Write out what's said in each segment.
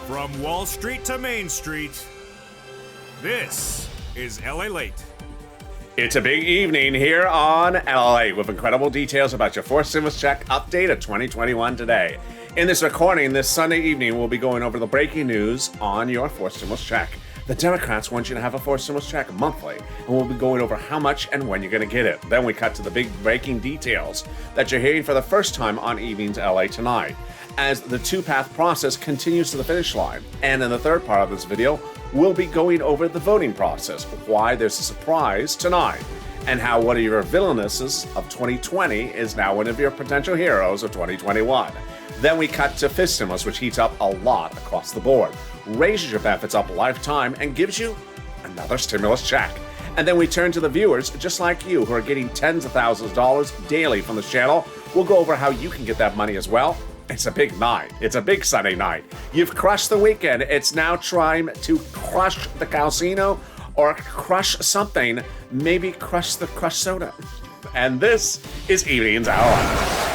From Wall Street to Main Street, this is LALATE. It's a big evening here on LALATE with incredible details about your fourth stimulus check update of 2021 today. In this recording, this Sunday evening, we'll be going over the breaking news on your fourth stimulus check. The Democrats want you to have a fourth stimulus check monthly, and we'll be going over how much and when you're going to get it. Then we cut to the big breaking details that you're hearing for the first time on Evenings LA tonight, as the two-path process continues to the finish line. And in the third part of this video, we'll be going over the voting process, why there's a surprise tonight, and how one of your villainesses of 2020 is now one of your potential heroes of 2021. Then we cut to fifth stimulus, which heats up a lot across the board, raises your benefits up a lifetime, and gives you another stimulus check. And then we turn to the viewers, just like you, who are getting tens of thousands of dollars daily from this channel. We'll go over how you can get that money as well. It's a big night. It's a big Sunday night. You've crushed the weekend. It's now time to crush the casino or crush something. Maybe crush the crushed soda. And this is Evenings LA.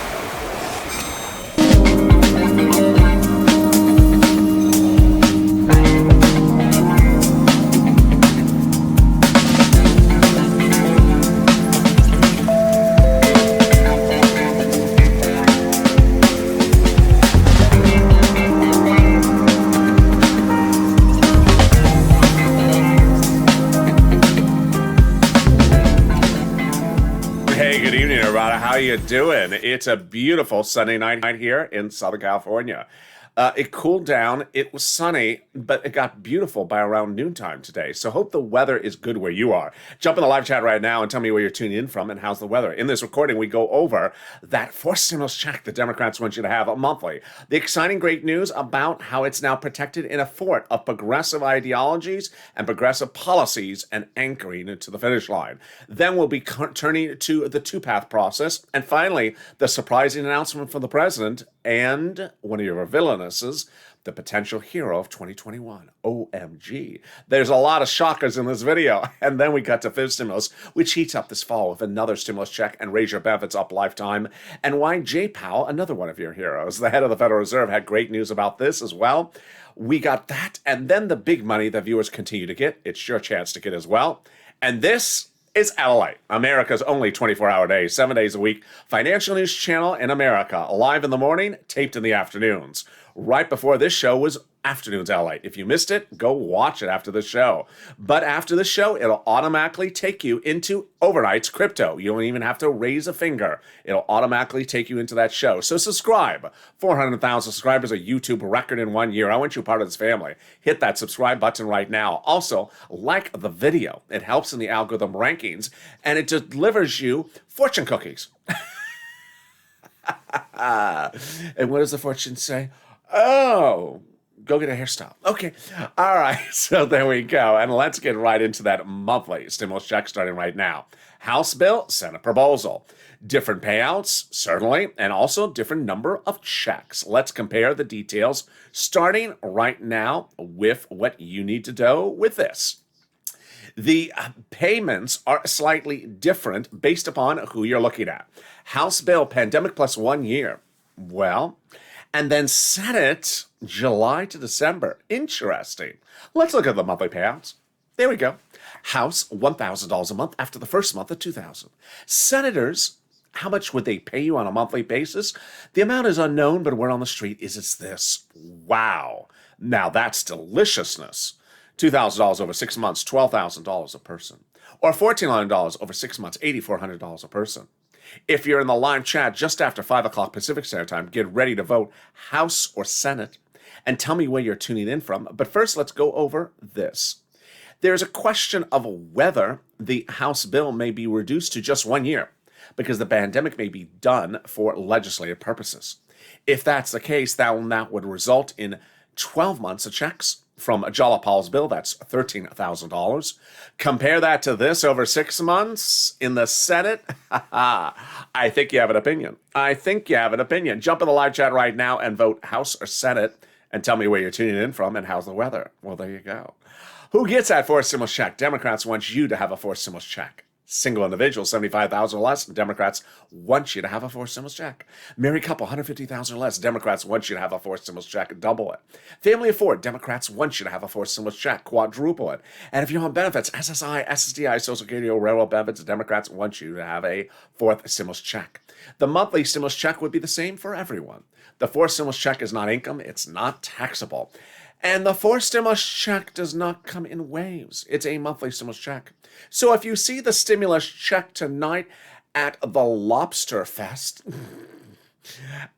How you doing? It's a beautiful Sunday night here in Southern California. It cooled down. It was sunny, but it got beautiful by around noontime today. So hope the weather is good where you are. Jump in the live chat right now and tell me where you're tuning in from and how's the weather. In this recording, we go over that fourth stimulus check the Democrats want you to have monthly. The exciting great news about how it's now protected in a fort of progressive ideologies and progressive policies and anchoring it to the finish line. Then we'll be turning to the two-path process. And finally, the surprising announcement from the president and one of your villainesses, the potential hero of 2021. OMG. There's a lot of shockers in this video. And then we got to fifth stimulus, which heats up this fall with another stimulus check and raise your benefits up lifetime. And why Jay Powell, another one of your heroes, the head of the Federal Reserve, had great news about this as well. We got that. And then the big money that viewers continue to get. It's your chance to get as well. And this is LALATE, America's only 24-hour day, 7 days a week, financial news channel in America, live in the morning, taped in the afternoons. Right before this show was Afternoons LALATE. If you missed it, go watch it after the show. But after the show, it'll automatically take you into Overnight's Crypto. You don't even have to raise a finger. It'll automatically take you into that show. So subscribe. 400,000 subscribers, a YouTube record in 1 year. I want you part of this family. Hit that subscribe button right now. Also, like the video. It helps in the algorithm rankings, and it delivers you fortune cookies. And what does the fortune say? Oh, go get a hairstyle. Okay. All right. So there we go. And let's get right into that monthly stimulus check starting right now. House bill, Senate proposal. Different payouts, certainly, and also different number of checks. Let's compare the details starting right now with what you need to do with this. The payments are slightly different based upon who you're looking at. House bill, pandemic plus 1 year. Well, and then Senate, July to December. Interesting. Let's look at the monthly payouts. There we go. House, $1,000 a month after the first month of $2,000. Senators, how much would they pay you on a monthly basis? The amount is unknown, but word on the street is it's this. Wow. Now that's deliciousness. $2,000 over 6 months, $12,000 a person. Or $1,400 over 6 months, $8,400 a person. If you're in the live chat just after 5 o'clock Pacific Standard Time, get ready to vote House or Senate and tell me where you're tuning in from. But first, let's go over this. There's a question of whether the House bill may be reduced to just 1 year because the pandemic may be done for legislative purposes. If that's the case, that would result in 12 months of checks. From Jalapal's bill, that's $13,000. Compare that to this over 6 months in the Senate. I think you have an opinion. Jump in the live chat right now and vote House or Senate and tell me where you're tuning in from and how's the weather. Well, there you go. Who gets that fourth stimulus check? Democrats want you to have a fourth stimulus check. Single individual, 75,000 or less, Democrats want you to have a forced stimulus check. Married couple, 150,000 or less, Democrats want you to have a forced stimulus check, double it. Family of four, Democrats want you to have a forced stimulus check, quadruple it. And if you're on benefits, SSI, SSDI, Social Security, or railroad benefits, Democrats want you to have a fourth stimulus check. The monthly stimulus check would be the same for everyone. The fourth stimulus check is not income, it's not taxable. And the fourth stimulus check does not come in waves. It's a monthly stimulus check. So if you see the stimulus check tonight at the Lobster Fest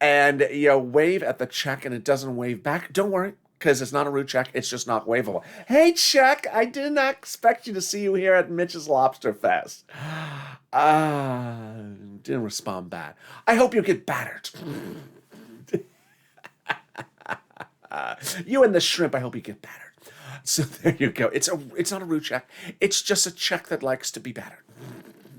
and you wave at the check and it doesn't wave back, don't worry, because it's not a root check. It's just not waivable. Hey, check, I did not expect you to see you here at Mitch's Lobster Fest. Didn't respond bad. I hope you get battered. You and the shrimp, I hope you get battered. So there you go. It's not a root check. It's just a check that likes to be battered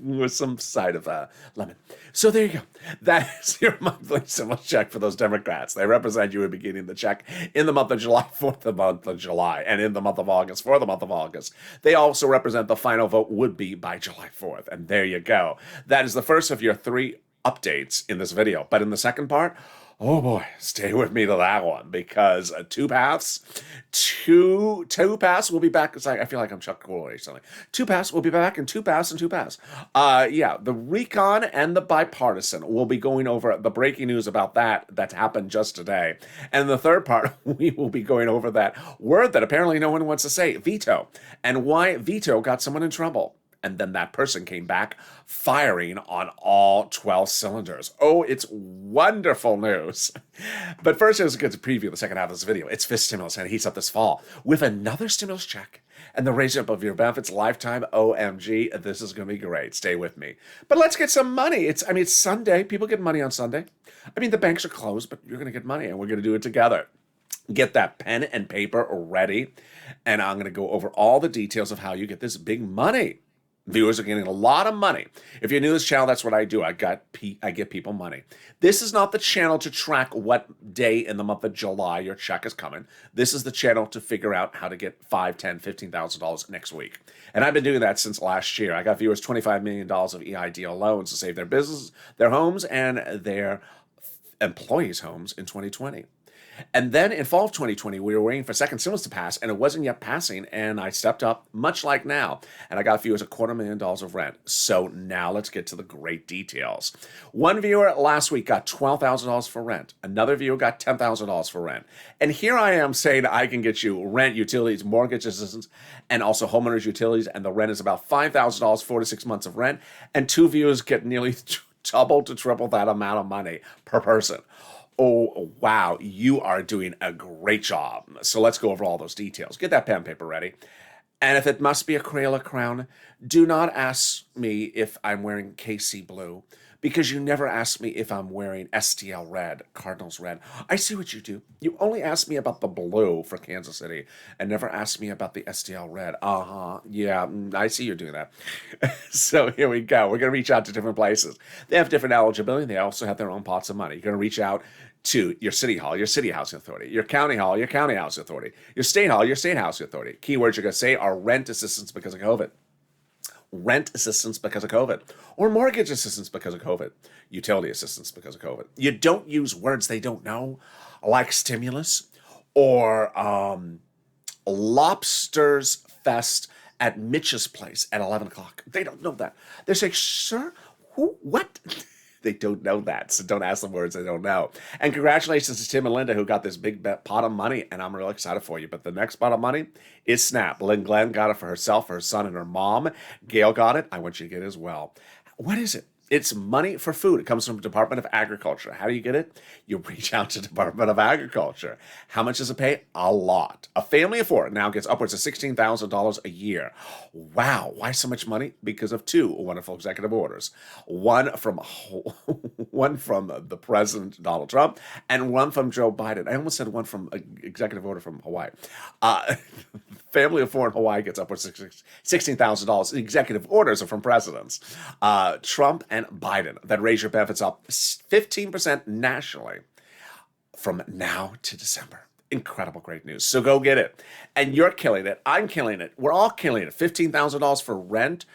with some side of lemon. So there you go. That is your monthly stimulus check for those Democrats. They represent you in beginning the check in the month of July for the month of July, and in the month of August for the month of August. They also represent the final vote would be by July 4th. And there you go. That is the first of your 3 updates in this video. But in the second part, oh boy, stay with me to that one, because two paths will be back. It's like, I feel like I'm Chuck Cooley or something. Two paths will be back, and two paths. Yeah, the recon and the bipartisan will be going over the breaking news about that happened just today. And the third part, we will be going over that word that apparently no one wants to say, veto, and why veto got someone in trouble. And then that person came back firing on all 12 cylinders. Oh, it's wonderful news. But first, let's get to preview the second half of this video. It's fifth stimulus, and it heats up this fall with another stimulus check and the raise up of your benefits lifetime. OMG, this is going to be great. Stay with me. But let's get some money. It's Sunday. People get money on Sunday. The banks are closed, but you're going to get money, and we're going to do it together. Get that pen and paper ready, and I'm going to go over all the details of how you get this big money. Viewers are getting a lot of money. If you're new to this channel, that's what I do. I get people money. This is not the channel to track what day in the month of July your check is coming. This is the channel to figure out how to get $5,000, $10,000, $15,000 next week. And I've been doing that since last year. I got viewers $25 million of EIDL loans to save their business, their homes, and their employees' homes in 2020. And then in fall of 2020, we were waiting for second stimulus to pass, and it wasn't yet passing, and I stepped up, much like now, and I got viewers $250,000 of rent. So now let's get to the great details. One viewer last week got $12,000 for rent. Another viewer got $10,000 for rent. And here I am saying I can get you rent, utilities, mortgage assistance, and also homeowners utilities, and the rent is about $5,000, 4 to 6 months of rent, and 2 viewers get nearly double to triple that amount of money per person. Oh, wow, you are doing a great job. So let's go over all those details. Get that pen and paper ready. And if it must be a Crayola crown, do not ask me if I'm wearing KC blue, because you never ask me if I'm wearing STL red, Cardinals red. I see what you do. You only ask me about the blue for Kansas City and never ask me about the STL red. Yeah, I see you're doing that. So here we go. We're going to reach out to different places. They have different eligibility. They also have their own pots of money. You're going to reach out to your city hall, your city housing authority, your county hall, your county housing authority, your state hall, your state housing authority. Keywords you're going to say are rent assistance because of COVID. Rent assistance because of COVID, or mortgage assistance because of COVID, utility assistance because of COVID. You don't use words they don't know, like stimulus or Lobster's Fest at Mitch's place at 11 o'clock. They don't know that. They say, sir, who, what? They don't know that, so don't ask them words they don't know. And congratulations to Tim and Linda, who got this big pot of money, and I'm real excited for you. But the next pot of money is SNAP. Lynn Glenn got it for herself, her son, and her mom. Gail got it. I want you to get it as well. What is it? It's money for food. It comes from Department of Agriculture. How do you get it? You reach out to Department of Agriculture. How much does it pay? A lot. A family of 4 now gets upwards of $16,000 a year. Wow. Why so much money? Because of 2 wonderful executive orders. One from the President, Donald Trump, and one from Joe Biden. I almost said one from executive order from Hawaii. Family of 4 in Hawaii gets upwards of $16,000. The executive orders are from presidents. Trump and Biden that raise your benefits up 15% nationally from now to December. Incredible, great news. So go get it. And you're killing it. I'm killing it. We're all killing it. $15,000 for rent,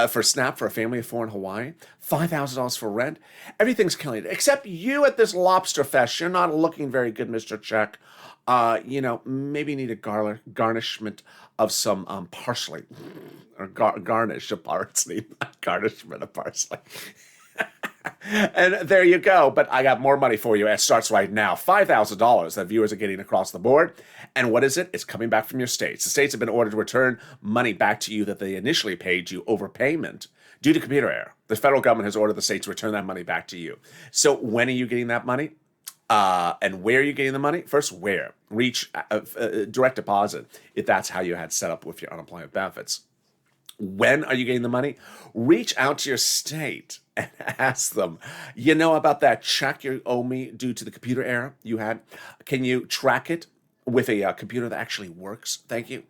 for SNAP for a family of 4 in Hawaii, $5,000 for rent. Everything's killing it, except you at this lobster fest. You're not looking very good, Mr. Check. Maybe you need a garnishment of some parsley, or garnish of parsley, not garnishment of parsley. And there you go. But I got more money for you. It starts right now. $5,000 that viewers are getting across the board. And what is it? It's coming back from your states. The states have been ordered to return money back to you that they initially paid you overpayment due to computer error. The federal government has ordered the states to return that money back to you. So when are you getting that money? And where are you getting the money? First, where? Reach direct deposit, if that's how you had set up with your unemployment benefits. When are you getting the money? Reach out to your state and ask them, you know about that check you owe me due to the computer error you had? Can you track it with a computer that actually works? Thank you.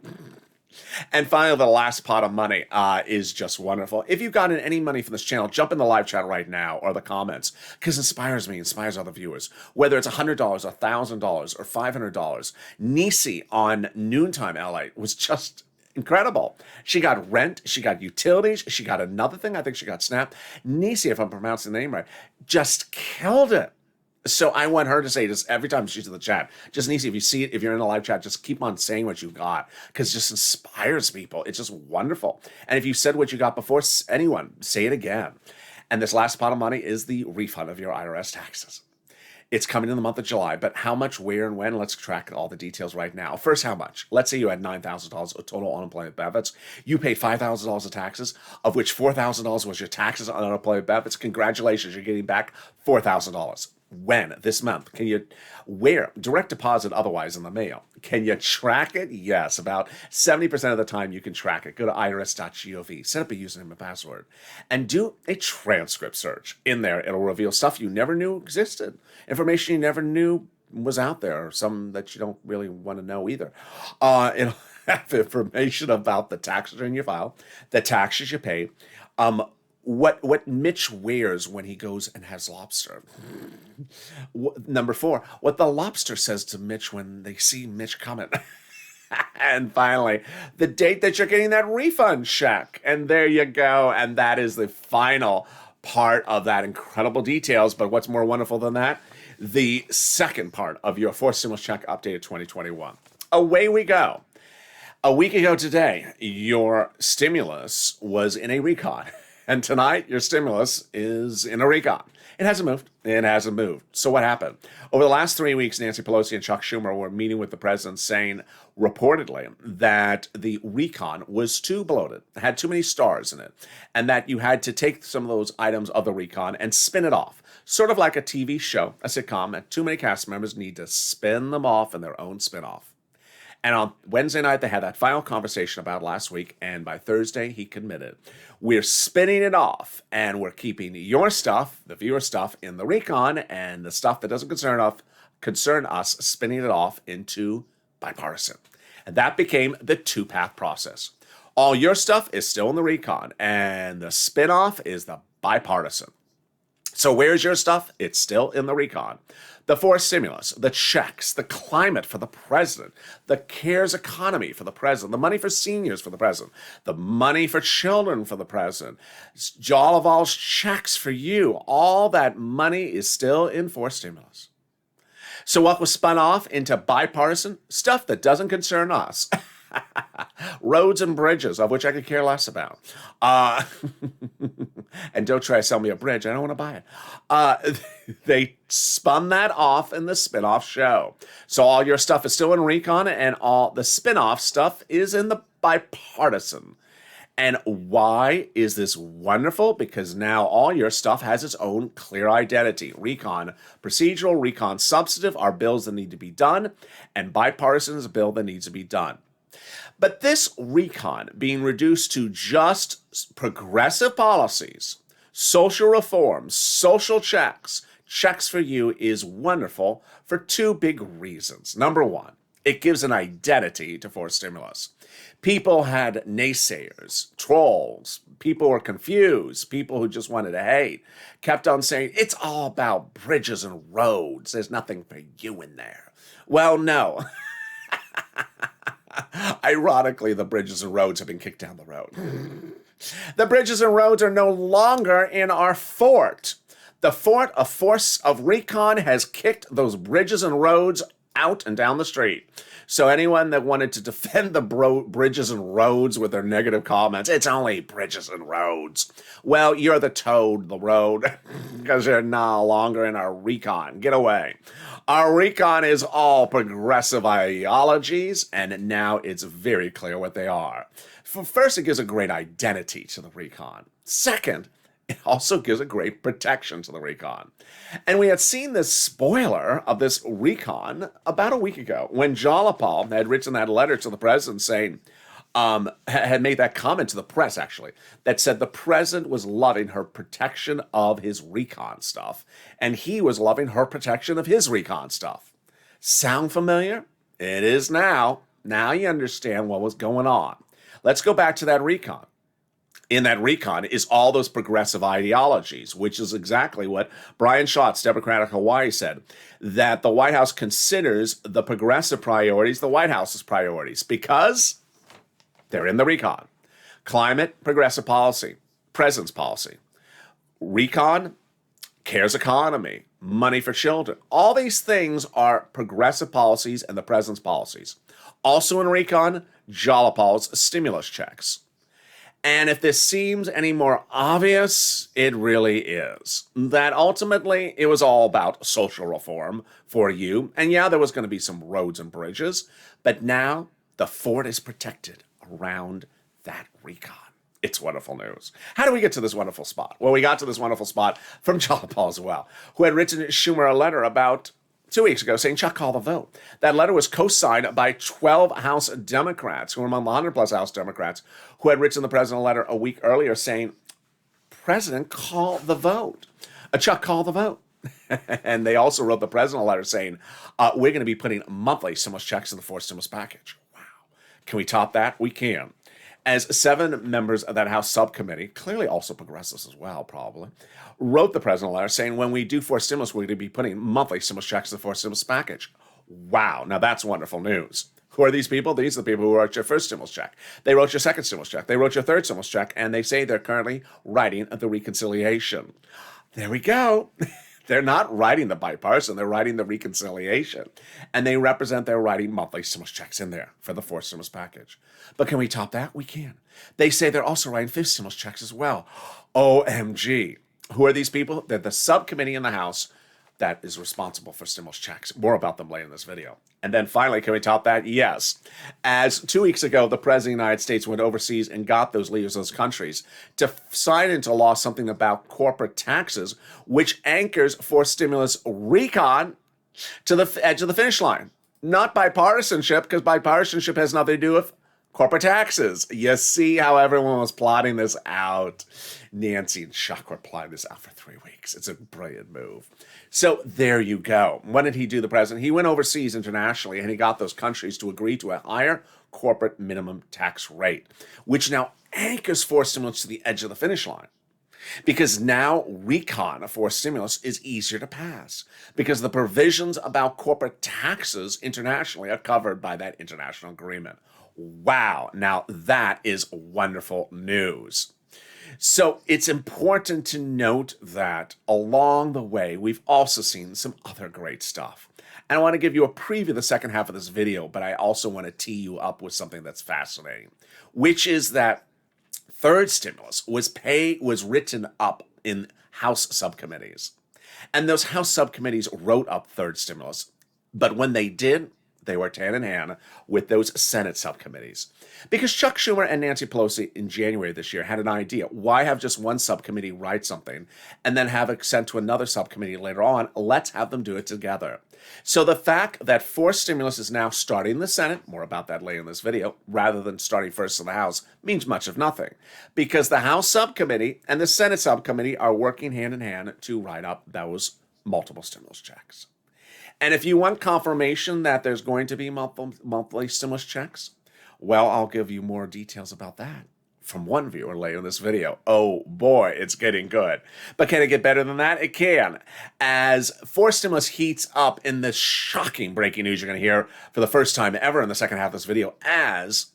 And finally, the last pot of money is just wonderful. If you've gotten any money from this channel, jump in the live chat right now or the comments, because it inspires me, inspires other viewers. Whether it's $100, $1,000, or $500, Nisi on Noontime LA was just incredible. She got rent, she got utilities, she got another thing. I think she got SNAP. Nisi, if I'm pronouncing the name right, just killed it. So I want her to say just every time she's in the chat, just Nisi, if you see it, if you're in the live chat, just keep on saying what you got, because it just inspires people. It's just wonderful. And if you said what you got before, anyone, say it again. And this last pot of money is the refund of your IRS taxes. It's coming in the month of July, but how much, where, and when? Let's track all the details right now. First, how much? Let's say you had $9,000 of total unemployment benefits. You paid $5,000 of taxes, of which $4,000 was your taxes on unemployment benefits. Congratulations, you're getting back $4,000. When? This month. Can you, where? Direct deposit, otherwise in the mail. Can you track it? Yes, about 70% of the time you can track it. Go to irs.gov, set up a username and password, and do a transcript search. In there, it'll reveal stuff you never knew existed, information you never knew was out there, or some that you don't really want to know either. It'll have information about the taxes in your file, the taxes you pay, what Mitch wears when he goes and has lobster. Number 4, what the lobster says to Mitch when they see Mitch coming. And finally, the date that you're getting that refund check. And there you go. And that is the final part of that incredible details. But what's more wonderful than that? The second part of your forced stimulus check updated 2021. Away we go. A week ago today, your stimulus was in a recon. And tonight, your stimulus is in a recon. It hasn't moved. It hasn't moved. So what happened? Over the last 3 weeks, Nancy Pelosi and Chuck Schumer were meeting with the president saying, reportedly, that the recon was too bloated, had too many stars in it, and that you had to take some of those items of the recon and spin it off. Sort of like a TV show, a sitcom, and too many cast members need to spin them off in their own spin-off. And on Wednesday night, they had that final conversation about last week, and by Thursday, he committed. We're spinning it off, and we're keeping your stuff, the viewer stuff, in the recon, and the stuff that doesn't concern us, spinning it off into bipartisan. And that became the two-path process. All your stuff is still in the recon, and the spin-off is the bipartisan. So where's your stuff? It's still in the recon. The forced stimulus, the checks, the climate for the president, the CARES economy for the president, the money for seniors for the president, the money for children for the president, all of all's checks for you. All that money is still in forced stimulus. So what was spun off into bipartisan? Stuff that doesn't concern us. Roads and bridges, of which I could care less about. And don't try to sell me a bridge. I don't want to buy it. They spun that off in the spin-off show. So all your stuff is still in recon, and all the spin-off stuff is in the bipartisan. And why is this wonderful? Because now all your stuff has its own clear identity. Recon procedural, recon substantive are bills that need to be done, and bipartisan is a bill that needs to be done. But this recon being reduced to just progressive policies, social reforms, social checks for you is wonderful for 2 big reasons. Number 1, it gives an identity to forced stimulus. People had naysayers, trolls, people were confused, people who just wanted to hate, kept on saying, it's all about bridges and roads. There's nothing for you in there. Well, no. Ironically, the bridges and roads have been kicked down the road. The bridges and roads are no longer in our fort. The fort, a force of recon, has kicked those bridges and roads out and down the street. So anyone that wanted to defend the bridges and roads with their negative comments, it's only bridges and roads. Well, you're the toad, the road, because you're no longer in our recon. Get away. Our recon is all progressive ideologies, and now it's very clear what they are. First, it gives a great identity to the recon. Second, it also gives a great protection to the recon. And we had seen this spoiler of this recon about a week ago when Jalapal had written that letter to the president saying, had made that comment to the press, actually, that said the president was loving her protection of his recon stuff, and he was loving her protection of his recon stuff. Sound familiar? It is now. Now you understand what was going on. Let's go back to that recon. In that recon is all those progressive ideologies, which is exactly what Brian Schatz, Democratic Hawaii, said, that the White House considers the progressive priorities the White House's priorities because they're in the recon. Climate, progressive policy, president's policy. Recon, CARES economy, money for children. All these things are progressive policies and the president's policies. Also in recon, Jalapal's stimulus checks. And if this seems any more obvious, it really is. That ultimately, it was all about social reform for you. And yeah, there was going to be some roads and bridges, but now the fort is protected around that recon. It's wonderful news. How do we get to this wonderful spot? Well, we got to this wonderful spot from Jalapal as well, who had written Schumer a letter about 2 weeks ago saying, Chuck, call the vote. That letter was co-signed by 12 House Democrats, who were among the 100-plus House Democrats, who had written the president a letter a week earlier saying, President, call the vote. Chuck, call the vote. And they also wrote the president a letter saying, we're going to be putting monthly stimulus checks in the fourth stimulus package. Wow. Can we top that? We can. As 7 members of that House subcommittee, clearly also progressives as well, probably, wrote the president a letter saying, when we do fourth stimulus, we're going to be putting monthly stimulus checks in the fourth stimulus package. Wow. Now that's wonderful news. Who are these people? These are the people who wrote your first stimulus check. They wrote your second stimulus check. They wrote your third stimulus check, and they say they're currently writing the reconciliation. There we go. They're not writing the bipartisan, they're writing the reconciliation. And they represent their writing monthly stimulus checks in there for the fourth stimulus package. But can we top that? We can. They say they're also writing fifth stimulus checks as well. OMG. Who are these people? They're the subcommittee in the House that is responsible for stimulus checks. More about them later in this video. And then finally, can we top that? Yes. As 2 weeks ago, the President of the United States went overseas and got those leaders of those countries to sign into law something about corporate taxes, which anchors for stimulus recon to the edge of the finish line. Not bipartisanship, because bipartisanship has nothing to do with corporate taxes. You see how everyone was plotting this out. Nancy and Chuck were plotting this out for 3 weeks. It's a brilliant move. So there you go. When did he do, the president? He went overseas internationally and he got those countries to agree to a higher corporate minimum tax rate, which now anchors forced stimulus to the edge of the finish line. Because now recon for stimulus is easier to pass because the provisions about corporate taxes internationally are covered by that international agreement. Wow. Now that is wonderful news. So it's important to note that along the way, we've also seen some other great stuff. And I want to give you a preview of the second half of this video, but I also want to tee you up with something that's fascinating, which is that third stimulus was written up in House subcommittees. And those House subcommittees wrote up third stimulus. But when they did, they worked hand in hand with those Senate subcommittees. Because Chuck Schumer and Nancy Pelosi in January this year had an idea. Why have just one subcommittee write something and then have it sent to another subcommittee later on? Let's have them do it together. So the fact that fourth stimulus is now starting in the Senate, more about that later in this video, rather than starting first in the House, means much of nothing. Because the House subcommittee and the Senate subcommittee are working hand in hand to write up those multiple stimulus checks. And if you want confirmation that there's going to be monthly stimulus checks, well, I'll give you more details about that from one viewer later in this video. Oh boy, it's getting good. But can it get better than that? It can. As fourth stimulus heats up in this shocking breaking news you're going to hear for the first time ever in the second half of this video, as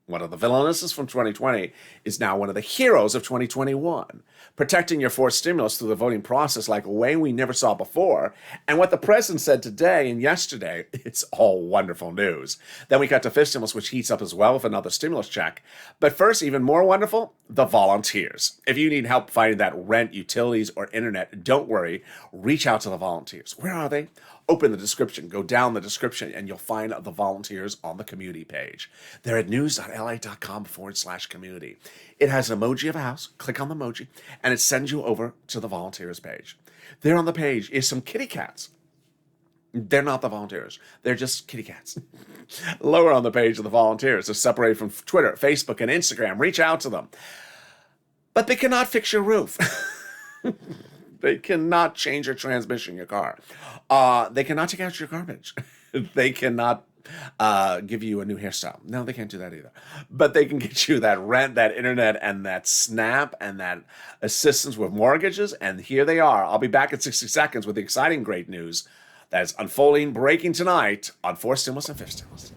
One of the villainesses from 2020 is now one of the heroes of 2021, protecting your forced stimulus through the voting process like a way we never saw before. And what the president said today and yesterday, it's all wonderful news. Then we got to fifth stimulus, which heats up as well with another stimulus check. But first, even more wonderful, the volunteers. If you need help finding that rent, utilities, or internet, don't worry. Reach out to the volunteers. Where are they? Open the description, go down the description, and you'll find the volunteers on the community page. They're at news.la.com/community. It has an emoji of a house. Click on the emoji, and it sends you over to the volunteers page. There on the page is some kitty cats. They're not the volunteers. They're just kitty cats. Lower on the page are the volunteers. They're separated from Twitter, Facebook, and Instagram. Reach out to them. But they cannot fix your roof. They cannot change your transmission in your car. They cannot take out your garbage. They cannot give you a new hairstyle. No, they can't do that either. But they can get you that rent, that internet, and that SNAP, and that assistance with mortgages. And here they are. I'll be back in 60 seconds with the exciting great news that is unfolding, breaking tonight on fourth stimulus and fifth stimulus.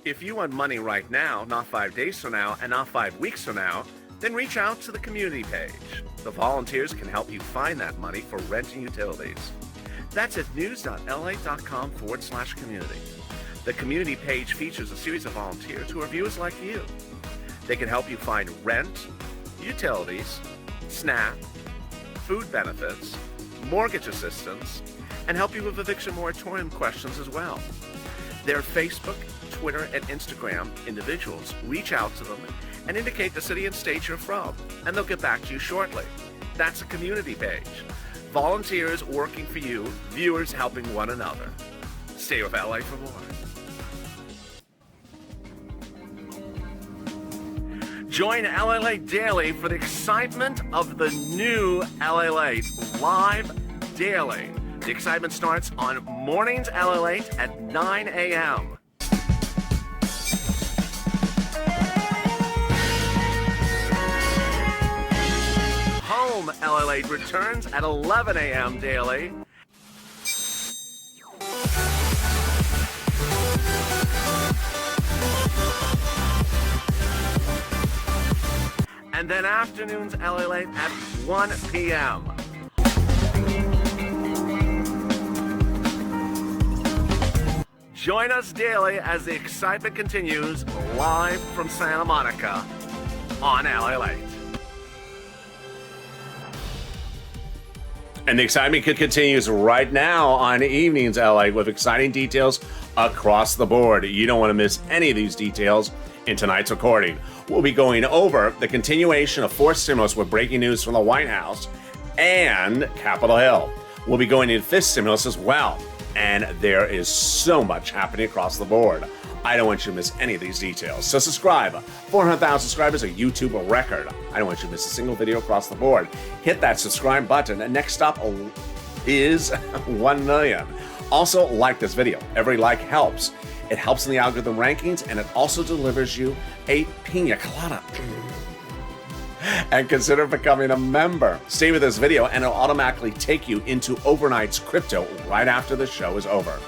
If you want money right now, not 5 days from now, and not 5 weeks from now, then reach out to the community page. The volunteers can help you find that money for rent and utilities. That's at news.la.com/community. The community page features a series of volunteers who are viewers like you. They can help you find rent, utilities, SNAP, food benefits, mortgage assistance, and help you with eviction moratorium questions as well. Their Facebook, Twitter, and Instagram individuals reach out to them and indicate the city and state you're from, and they'll get back to you shortly. That's a community page. Volunteers working for you, viewers helping one another. Stay with LA for more. Join LALATE Daily for the excitement of the new LALATE live daily. The excitement starts on mornings LALATE at 9 a.m. Home LALATE returns at 11 a.m. daily. And then afternoons LALATE at 1 p.m. Join us daily as the excitement continues live from Santa Monica on LALATE. And the excitement continues right now on Evenings LA with exciting details across the board. You don't want to miss any of these details in tonight's recording. We'll be going over the continuation of fourth stimulus with breaking news from the White House and Capitol Hill. We'll be going into fifth stimulus as well. And there is so much happening across the board. I don't want you to miss any of these details. So subscribe. 400,000 subscribers, a YouTube record. I don't want you to miss a single video across the board. Hit that subscribe button. And next up is 1 million. Also, like this video. Every like helps. It helps in the algorithm rankings, and it also delivers you a pina colada. And consider becoming a member. Stay with this video, and it'll automatically take you into overnight's crypto right after the show is over.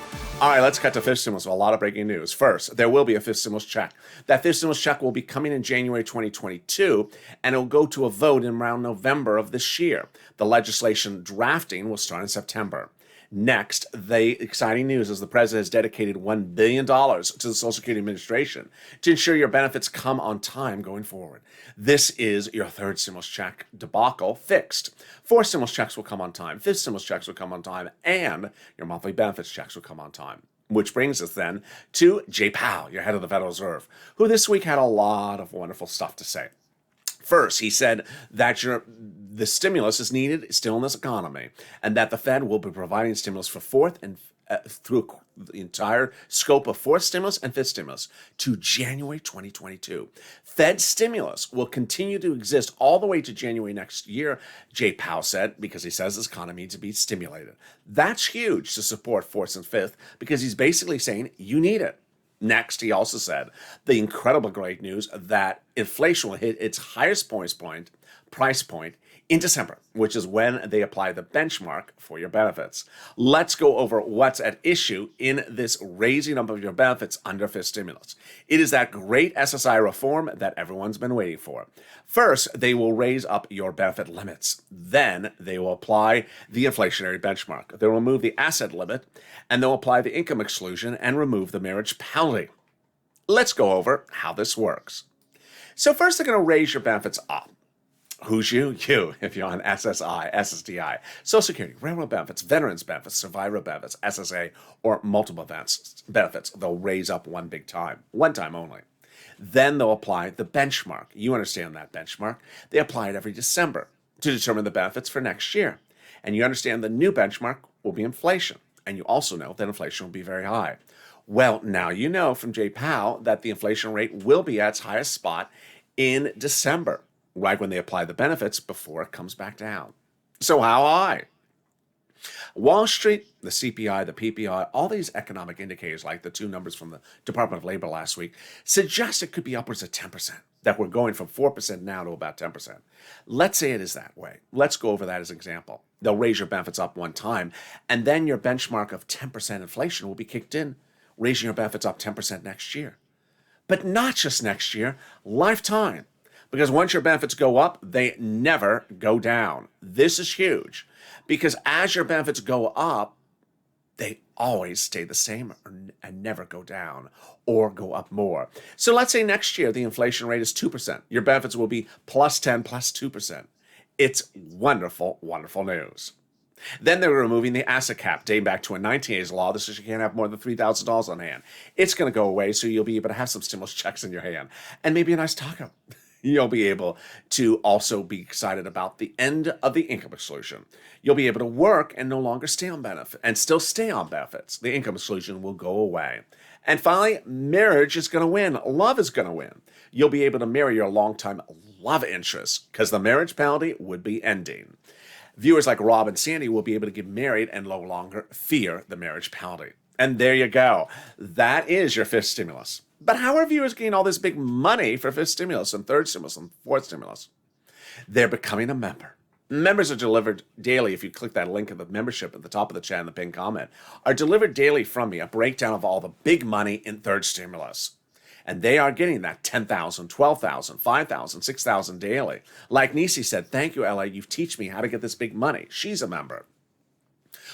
All right, let's cut to fifth stimulus with a lot of breaking news. First, there will be a fifth stimulus check. That fifth stimulus check will be coming in January 2022, and it'll go to a vote in around November of this year. The legislation drafting will start in September. Next, the exciting news is the president has dedicated $1 billion to the Social Security Administration to ensure your benefits come on time going forward. This is your third stimulus check debacle fixed. Fourth stimulus checks will come on time, fifth stimulus checks will come on time, and your monthly benefits checks will come on time. Which brings us then to Jay Powell, your head of the Federal Reserve, who this week had a lot of wonderful stuff to say. First, he said that the stimulus is needed still in this economy, and that the Fed will be providing stimulus for fourth and through the entire scope of fourth stimulus and fifth stimulus to January 2022. Fed stimulus will continue to exist all the way to January next year, Jay Powell said, because he says this economy needs to be stimulated. That's huge to support fourth and fifth, because he's basically saying you need it. Next, he also said the incredible great news that inflation will hit its highest price point in December, which is when they apply the benchmark for your benefits. Let's go over what's at issue in this raising up of your benefits under fifth stimulus. It is that great SSI reform that everyone's been waiting for. First, they will raise up your benefit limits. Then they will apply the inflationary benchmark. They'll remove the asset limit, and they'll apply the income exclusion and remove the marriage penalty. Let's go over how this works. So first, they're going to raise your benefits up. Who's you? You, if you're on SSI, SSDI, Social Security, railroad benefits, veterans benefits, survivor benefits, SSA, or multiple benefits. They'll raise up one time only. Then they'll apply the benchmark. You understand that benchmark. They apply it every December to determine the benefits for next year. And you understand the new benchmark will be inflation. And you also know that inflation will be very high. Well, now you know from Jay Powell that the inflation rate will be at its highest spot in December, right when they apply the benefits before it comes back down. So how high? Wall Street, the CPI, the PPI, all these economic indicators, like the two numbers from the Department of Labor last week, suggest it could be upwards of 10%, that we're going from 4% now to about 10%. Let's say it is that way. Let's go over that as an example. They'll raise your benefits up one time, and then your benchmark of 10% inflation will be kicked in, raising your benefits up 10% next year. But not just next year, lifetime. Because once your benefits go up, they never go down. This is huge. Because as your benefits go up, they always stay the same and never go down or go up more. So let's say next year the inflation rate is 2%. Your benefits will be plus 10 plus 2%. It's wonderful, wonderful news. Then they're removing the asset cap, dating back to a 1980s law. This is you can't have more than $3,000 on hand. It's going to go away, so you'll be able to have some stimulus checks in your hand and maybe a nice taco. You'll be able to also be excited about the end of the income exclusion. You'll be able to work and no longer stay on benefit and still stay on benefits. The income exclusion will go away. And finally, marriage is going to win. Love is going to win. You'll be able to marry your longtime love interest because the marriage penalty would be ending. Viewers like Rob and Sandy will be able to get married and no longer fear the marriage penalty. And there you go. That is your fifth stimulus. But how are viewers getting all this big money for fifth stimulus and third stimulus and fourth stimulus? They're becoming a member. Members are delivered daily. If you click that link of the membership at the top of the chat in the pinned comment, are delivered daily from me, a breakdown of all the big money in third stimulus. And they are getting that 10,000, 12,000, 5,000, 6,000 daily. Like Nisi said, thank you, LA. You've teach me how to get this big money. She's a member.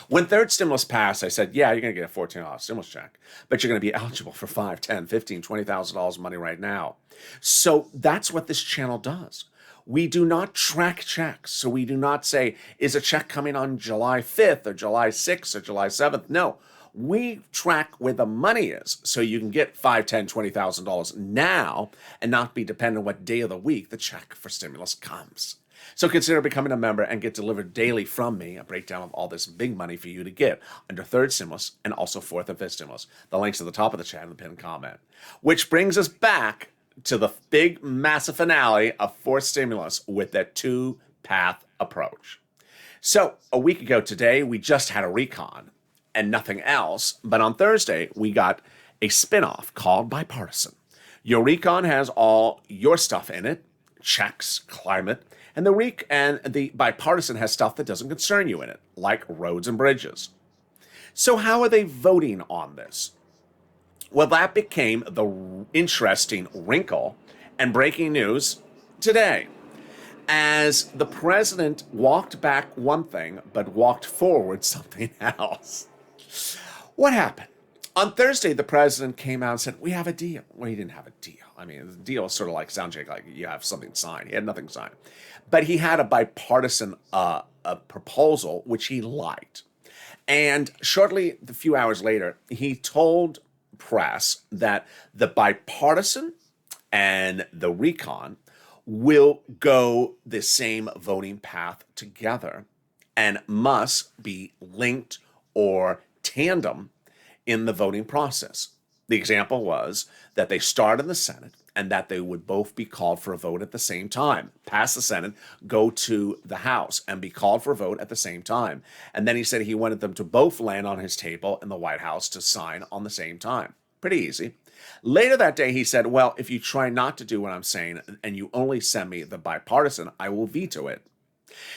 When third stimulus passed, I said, yeah, you're going to get a $14 stimulus check, but you're going to be eligible for $5, $10, $15, $20,000 money right now. So that's what this channel does. We do not track checks. So we do not say, is a check coming on July 5th or July 6th or July 7th? No, we track where the money is so you can get $5, $10, $20,000 now and not be dependent on what day of the week the check for stimulus comes. So consider becoming a member and get delivered daily from me a breakdown of all this big money for you to get under third stimulus and also fourth and fifth stimulus. The link's at the top of the chat in the pinned comment. Which brings us back to the big, massive finale of fourth stimulus with that two-path approach. So a week ago today, we just had a recon and nothing else. But on Thursday, we got a spinoff called Bipartisan. Your recon has all your stuff in it, checks, climate, and the Bipartisan has stuff that doesn't concern you in it, like roads and bridges. So how are they voting on this? Well, that became the interesting wrinkle and breaking news today, as the president walked back one thing, but walked forward something else. What happened? On Thursday, the president came out and said, we have a deal. Well, he didn't have a deal. I mean, the deal was sort of like soundcheck, like you have something signed. He had nothing signed. But he had a bipartisan proposal, which he liked. And shortly, a few hours later, he told press that the bipartisan and the recon will go the same voting path together and must be linked or tandem in the voting process. The example was that they start in the Senate and that they would both be called for a vote at the same time. Pass the Senate, go to the House, and be called for a vote at the same time. And then he said he wanted them to both land on his table in the White House to sign on the same time. Pretty easy. Later that day, he said, well, if you try not to do what I'm saying and you only send me the bipartisan, I will veto it.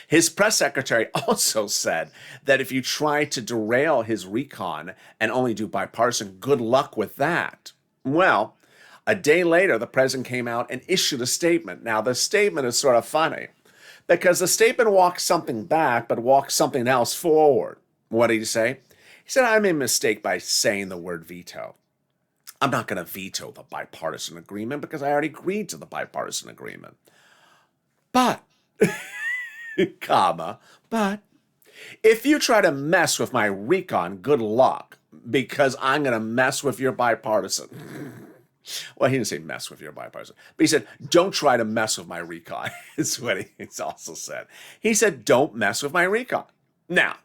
His press secretary also said that if you try to derail his recon and only do bipartisan, good luck with that. Well, a day later, the president came out and issued a statement. Now, the statement is sort of funny because the statement walks something back, but walks something else forward. What did he say? He said, I made a mistake by saying the word veto. I'm not going to veto the bipartisan agreement because I already agreed to the bipartisan agreement. But, but if you try to mess with my recon, good luck, because I'm going to mess with your bipartisan. Well, he didn't say mess with your bipartisan, but he said, don't try to mess with my recon. That's what he's also said. He said, don't mess with my recon. Now,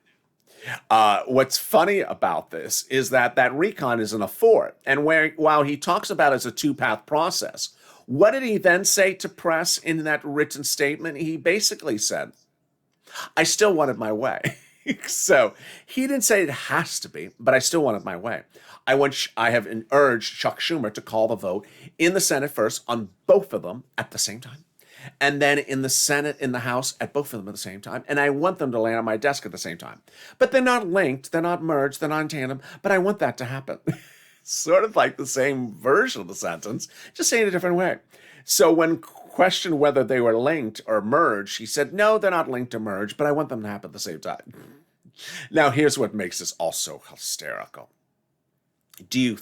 what's funny about this is that recon is in a fort. And while he talks about it as a two-path process, what did he then say to press in that written statement? He basically said, I still wanted my way. So he didn't say it has to be, but I still wanted my way. I have urged Chuck Schumer to call the vote in the Senate first on both of them at the same time. And then in the Senate, in the House, at both of them at the same time. And I want them to land on my desk at the same time. But they're not linked, they're not merged, they're not in tandem, but I want that to happen. Sort of like the same version of the sentence, just saying it a different way. So when questioned whether they were linked or merged, he said, no, they're not linked or merged, but I want them to happen at the same time. Now, here's what makes this also hysterical. Do you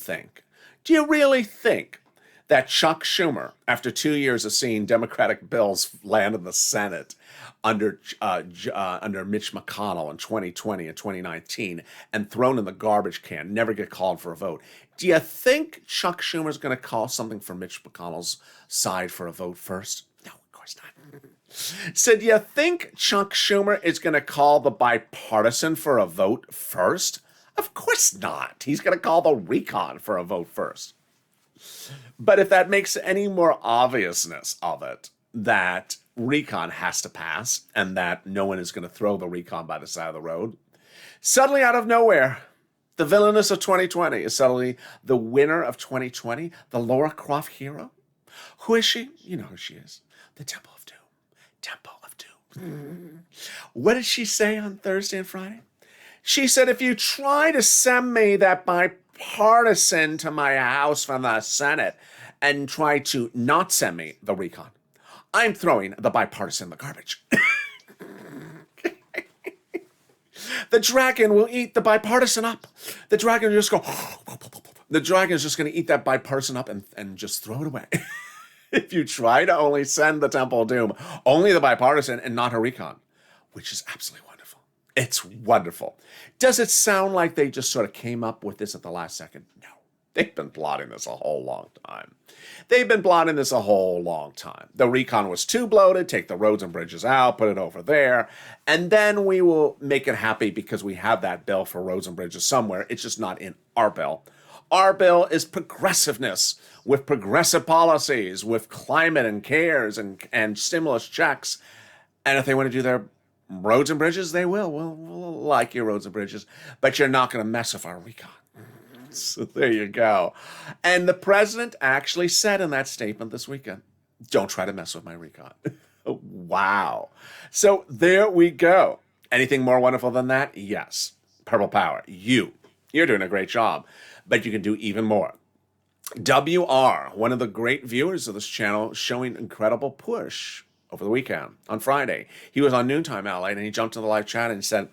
really think that Chuck Schumer, after 2 years of seeing Democratic bills land in the Senate under Mitch McConnell in 2020 and 2019 and thrown in the garbage can, never get called for a vote, do you think Chuck Schumer's going to call something for Mitch McConnell's side for a vote first? No, of course not. So do you think Chuck Schumer is going to call the bipartisan for a vote first? Of course not. He's going to call the recon for a vote first. But if that makes any more obviousness of it, that recon has to pass and that no one is going to throw the recon by the side of the road, suddenly out of nowhere, the villainess of 2020 is suddenly the winner of 2020, the Laura Croft hero. Who is she? You know who she is. The Temple of Doom. Temple of Doom. What did she say on Thursday and Friday? She said, if you try to send me that bipartisan to my house from the Senate and try to not send me the recon, I'm throwing the bipartisan in the garbage. The dragon will eat the bipartisan up. The dragon will just go, the dragon is just going to eat that bipartisan up and just throw it away. If you try to only send the Temple of Doom, only the bipartisan and not a recon, which is absolutely wonderful. It's wonderful. Does it sound like they just sort of came up with this at the last second? No. They've been plotting this a whole long time. The recon was too bloated. Take the roads and bridges out, put it over there, and then we will make it happy because we have that bill for roads and bridges somewhere. It's just not in our bill. Our bill is progressiveness with progressive policies, with climate and cares and stimulus checks. And if they want to do their roads and bridges, they will. We'll like your roads and bridges, but you're not going to mess with our recon. So there you go. And the president actually said in that statement this weekend, don't try to mess with my recon. Wow. So there we go. Anything more wonderful than that? Yes. Purple Power. You're doing a great job, but you can do even more. WR, one of the great viewers of this channel, showing incredible push over the weekend on Friday. He was on Noontime LA and he jumped in the live chat and said,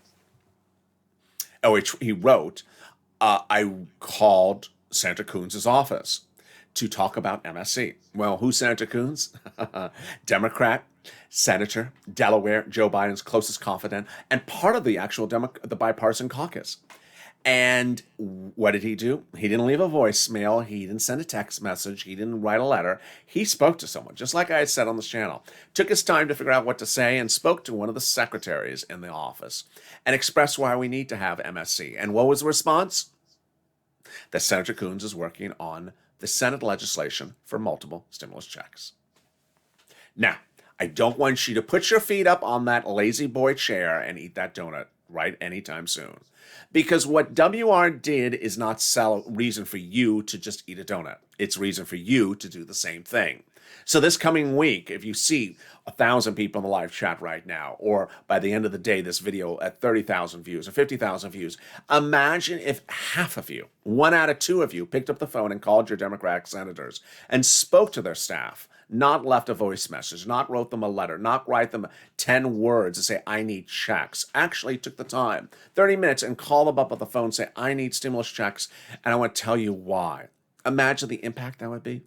he wrote, I called Senator Coons' office to talk about MSC. Well, who's Senator Coons? Democrat, Senator, Delaware, Joe Biden's closest confidant, and part of the actual the bipartisan caucus. And what did he do? He didn't leave a voicemail. He didn't send a text message. He didn't write a letter. He spoke to someone, just like I had said on this channel. Took his time to figure out what to say and spoke to one of the secretaries in the office and expressed why we need to have MSC. And what was the response? That Senator Coons is working on the Senate legislation for multiple stimulus checks. Now, I don't want you to put your feet up on that lazy boy chair and eat that donut right anytime soon. Because what WR did is not sell reason for you to just eat a donut. It's reason for you to do the same thing. So this coming week, if you see 1,000 people in the live chat right now, or by the end of the day, this video at 30,000 views or 50,000 views, imagine if half of you, 1 out of 2 of you, picked up the phone and called your Democratic senators and spoke to their staff, not left a voice message, not wrote them a letter, not write them 10 words and say, I need checks. Actually took the time, 30 minutes, and call them up on the phone and say, I need stimulus checks, and I want to tell you why. Imagine the impact that would be.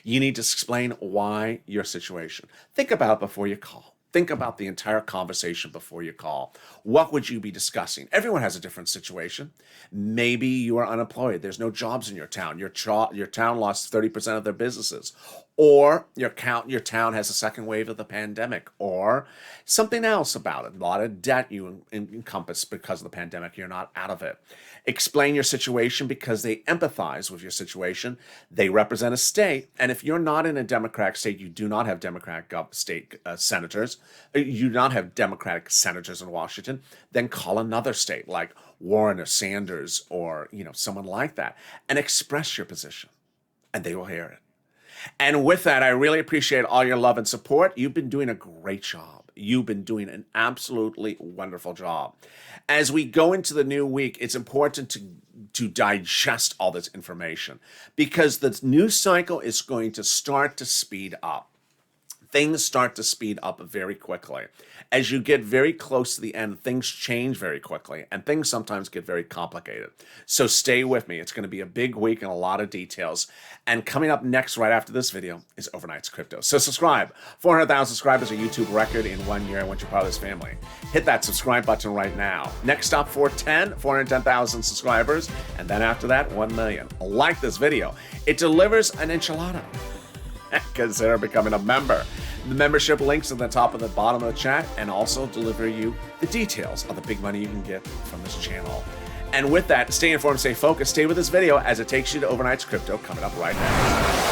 You need to explain why your situation. Think about it before you call. Think about the entire conversation before you call. What would you be discussing? Everyone has a different situation. Maybe you are unemployed. There's no jobs in your town. Your town lost 30% of their businesses. Or your town has a second wave of the pandemic. Or something else about it. A lot of debt you encompass because of the pandemic. You're not out of it. Explain your situation because they empathize with your situation. They represent a state. And if you're not in a Democratic state, you do not have Democratic state senators, you do not have Democratic senators in Washington, then call another state like Warren or Sanders or someone like that and express your position, and they will hear it. And with that, I really appreciate all your love and support. You've been doing a great job. You've been doing an absolutely wonderful job. As we go into the new week, it's important to digest all this information because the news cycle is going to start to speed up. Things start to speed up very quickly. As you get very close to the end, things change very quickly, and things sometimes get very complicated. So stay with me. It's going to be a big week and a lot of details. And coming up next, right after this video, is Overnight's Crypto. So subscribe. 400,000 subscribers, a YouTube record in 1 year. Once you're part of this family, hit that subscribe button right now. Next stop, 410,000 subscribers. And then after that, 1 million. Like this video. It delivers an enchilada. Consider becoming a member. The membership links at the top of the bottom of the chat and also deliver you the details of the big money you can get from this channel. And with that, stay informed, stay focused, stay with this video as it takes you to Overnight's Crypto coming up right now.